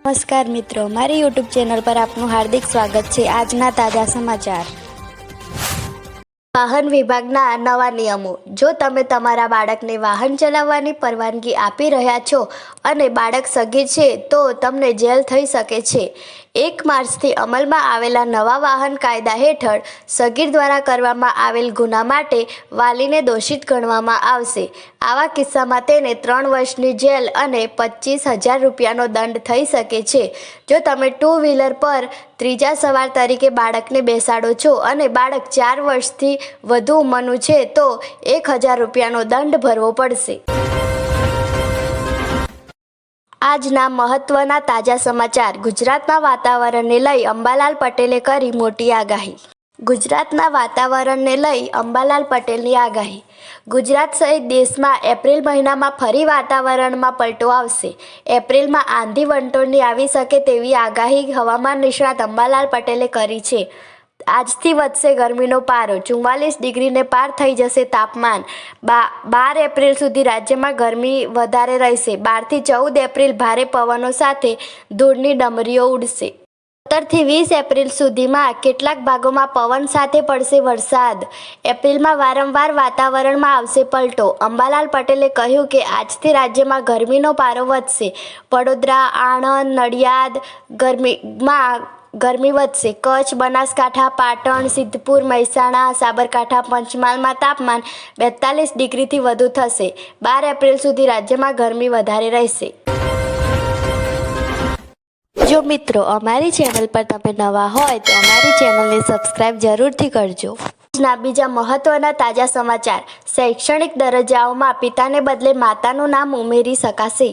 નમસ્કાર મિત્રો, મારી યુટ્યુબ ચેનલ પર આપનું હાર્દિક સ્વાગત છે। આજના તાજા સમાચાર। વાહન વિભાગના નવા નિયમો। જો તમે તમારા બાળકને વાહન ચલાવવાની પરવાનગી આપી રહ્યા છો અને બાળક સગીર છે તો તમને જેલ થઈ શકે છે। 1 માર્ચથી અમલમાં આવેલા નવા વાહન કાયદા હેઠળ સગીર દ્વારા કરવામાં આવેલ ગુના માટે વાલીને દોષિત ગણવામાં આવશે। આવા કિસ્સામાં તેને 3 વર્ષની જેલ અને 25,000 રૂપિયાનો દંડ થઈ શકે છે। જો તમે 2 વ્હીલર પર ત્રીજા સવાર તરીકે બાળકને બેસાડો છો અને બાળક 4 વર્ષથી વધુ ઉંમરનું છે તો 1,000 રૂપિયાનો દંડ ભરવો પડશે। આજના મહત્વના તાજા સમાચાર। ગુજરાતના વાતાવરણને લઈ અંબાલાલ પટેલે કરી મોટી આગાહી। ગુજરાતના વાતાવરણને લઈ અંબાલાલ પટેલની આગાહી। ગુજરાત સહિત દેશમાં એપ્રિલ મહિનામાં ફરી વાતાવરણમાં પલટો આવશે। એપ્રિલમાં આંધી વંટોળની આવી શકે તેવી આગાહી હવામાન નિષ્ણાત અંબાલાલ પટેલે કરી છે। આજથી વધશે ગરમીનો પારો, 44 ડિગ્રીને પાર થઈ જશે તાપમાન। 12 એપ્રિલ સુધી રાજ્યમાં ગરમી વધારે રહેશે। 12 થી 14 એપ્રિલ ભારે પવનો સાથે ધૂળની ડમરીઓ ઉડશે। 17 થી 20 એપ્રિલ સુધીમાં કેટલાક ભાગોમાં પવન સાથે પડશે વરસાદ। એપ્રિલમાં વારંવાર વાતાવરણમાં આવશે પલટો। અંબાલાલ પટેલે કહ્યું કે આજથી રાજ્યમાં ગરમીનો પારો વધશે। વડોદરા, આણંદ, નડિયાદ ગરમી વધશે। કચ્છ, બનાસકાંઠા, પાટણ, સિદ્ધપુર, મહેસાણા, સાબરકાંઠા, પંચમહાલમાં તાપમાન 42 ડિગ્રીથી વધુ થશે। 12 એપ્રિલ સુધી રાજ્યમાં ગરમી વધારે રહેશે। જો મિત્રો અમારી ચેનલ પર તમે નવા હોય તો અમારી ચેનલને સબસ્ક્રાઇબ જરૂરથી કરજો। આજના બીજા મહત્વના તાજા સમાચાર। શૈક્ષણિક દરજ્જાઓમાં પિતાને બદલે માતાનું નામ ઉમેરી શકાશે।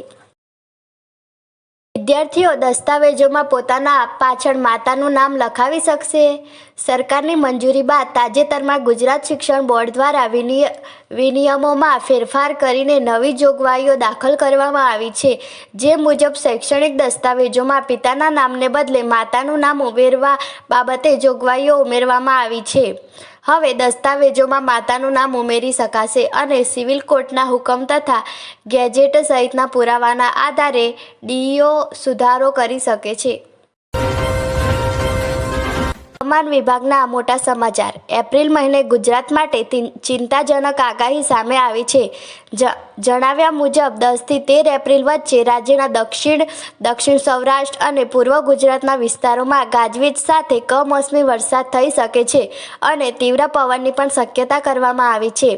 વિદ્યાર્થીઓ દસ્તાવેજોમાં પોતાના પાછળ માતાનું નામ લખાવી શકશે। સરકારની મંજૂરી બાદ તાજેતરમાં ગુજરાત શિક્ષણ બોર્ડ દ્વારા વિનિયમોમાં ફેરફાર કરીને નવી જોગવાઈઓ દાખલ કરવામાં આવી છે। જે મુજબ શૈક્ષણિક દસ્તાવેજોમાં પિતાના નામને બદલે માતાનું નામ ઉમેરવા બાબતે જોગવાઈઓ ઉમેરવામાં આવી છે। હવે દસ્તાવેજોમાં માતાનું નામ ઉમેરી શકાશે અને સિવિલ કોર્ટના હુકમ તથા ગેજેટ સહિતના પુરાવાના આધારે ડીઈઓ સુધારો કરી શકે છે। હવામાન વિભાગના મોટા સમાચાર। એપ્રિલ મહિને ગુજરાત માટે ચિંતાજનક આગાહી સામે આવી છે। જણાવ્યા મુજબ 10 થી 13 એપ્રિલ વચ્ચે રાજ્યના દક્ષિણ સૌરાષ્ટ્ર અને પૂર્વ ગુજરાતના વિસ્તારોમાં ગાજવીજ સાથે કમોસમી વરસાદ થઈ શકે છે અને તીવ્ર પવનની પણ શક્યતા કરવામાં આવી છે।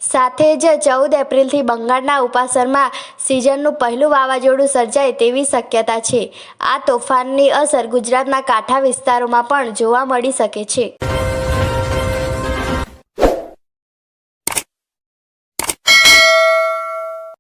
સાથે જ 14 એપ્રિલથી બંગાળના ઉપસાગરમાં સિઝનનું પહેલું વાવાઝોડું સર્જાય તેવી શક્યતા છે। આ તોફાનની અસર ગુજરાતના કાંઠા વિસ્તારોમાં પણ જોવા મળી શકે છે।